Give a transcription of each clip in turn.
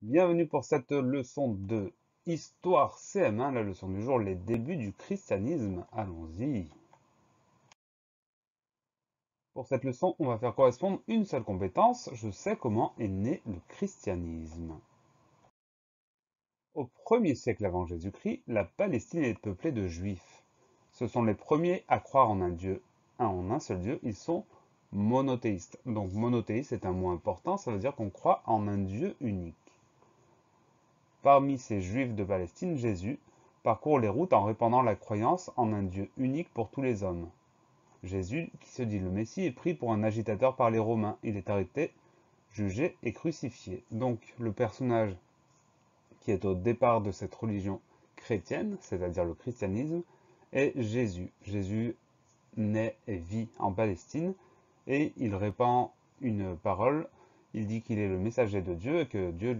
Bienvenue pour cette leçon de Histoire CM1, la leçon du jour, les débuts du christianisme. Allons-y. Pour cette leçon, on va faire correspondre une seule compétence. Je sais comment est né le christianisme. Au 1er siècle avant Jésus-Christ, la Palestine est peuplée de juifs. Ce sont les premiers à croire en un Dieu, en un seul Dieu. Ils sont monothéistes. Donc monothéiste est un mot important, ça veut dire qu'on croit en un Dieu unique. Parmi ces Juifs de Palestine, Jésus parcourt les routes en répandant la croyance en un Dieu unique pour tous les hommes. Jésus, qui se dit le Messie, est pris pour un agitateur par les Romains. Il est arrêté, jugé et crucifié. Donc le personnage qui est au départ de cette religion chrétienne, c'est-à-dire le christianisme, est Jésus. Jésus naît et vit en Palestine et il répand une parole. Il dit qu'il est le messager de Dieu et que Dieu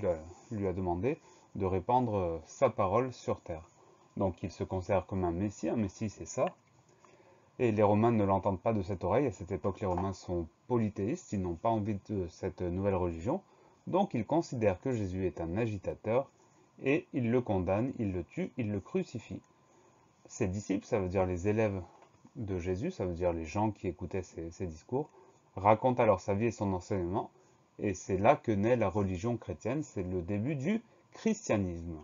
lui a demandé de répandre sa parole sur terre. Donc il se considère comme un messie c'est ça. Et les Romains ne l'entendent pas de cette oreille. À cette époque, les Romains sont polythéistes, ils n'ont pas envie de cette nouvelle religion. Donc ils considèrent que Jésus est un agitateur et ils le condamnent, ils le tuent, ils le crucifient. Ses disciples, ça veut dire les élèves de Jésus, ça veut dire les gens qui écoutaient ses discours, racontent alors sa vie et son enseignement, et c'est là que naît la religion chrétienne, c'est le début du christianisme.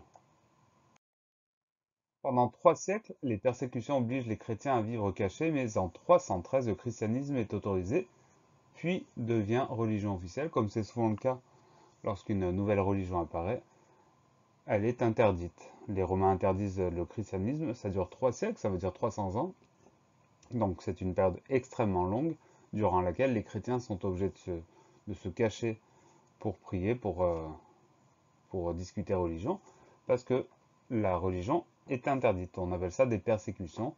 Pendant 3 siècles, les persécutions obligent les chrétiens à vivre cachés, mais en 313, le christianisme est autorisé, puis devient religion officielle, comme c'est souvent le cas lorsqu'une nouvelle religion apparaît. Elle est interdite. Les Romains interdisent le christianisme, ça dure 3 siècles, ça veut dire 300 ans. Donc c'est une période extrêmement longue durant laquelle les chrétiens sont obligés de se cacher pour prier, pour discuter religion, parce que la religion est interdite. On appelle ça des persécutions.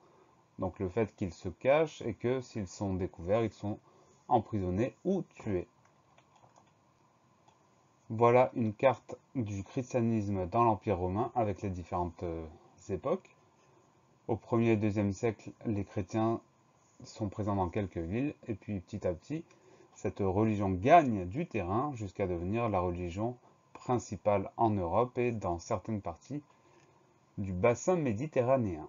Donc le fait qu'ils se cachent et que s'ils sont découverts, ils sont emprisonnés ou tués. Voilà une carte du christianisme dans l'Empire romain avec les différentes époques. Au 1er et 2e siècle, les chrétiens sont présents dans quelques villes, et puis petit à petit, cette religion gagne du terrain jusqu'à devenir la religion principale en Europe et dans certaines parties du bassin méditerranéen.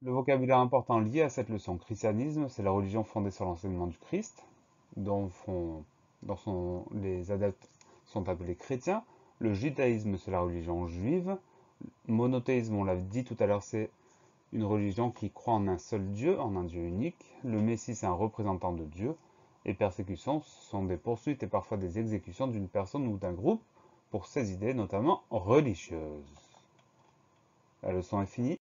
Le vocabulaire important lié à cette leçon christianisme, c'est la religion fondée sur l'enseignement du Christ, dont les adeptes sont appelés chrétiens. Le judaïsme, c'est la religion juive. Monothéisme, on l'a dit tout à l'heure, c'est une religion qui croit en un seul Dieu, en un Dieu unique. Le Messie, c'est un représentant de Dieu. Et persécutions sont des poursuites et parfois des exécutions d'une personne ou d'un groupe pour ses idées, notamment religieuses. La leçon est finie.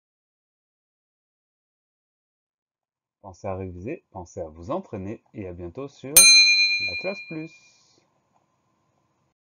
Pensez à réviser, pensez à vous entraîner et à bientôt sur la classe plus.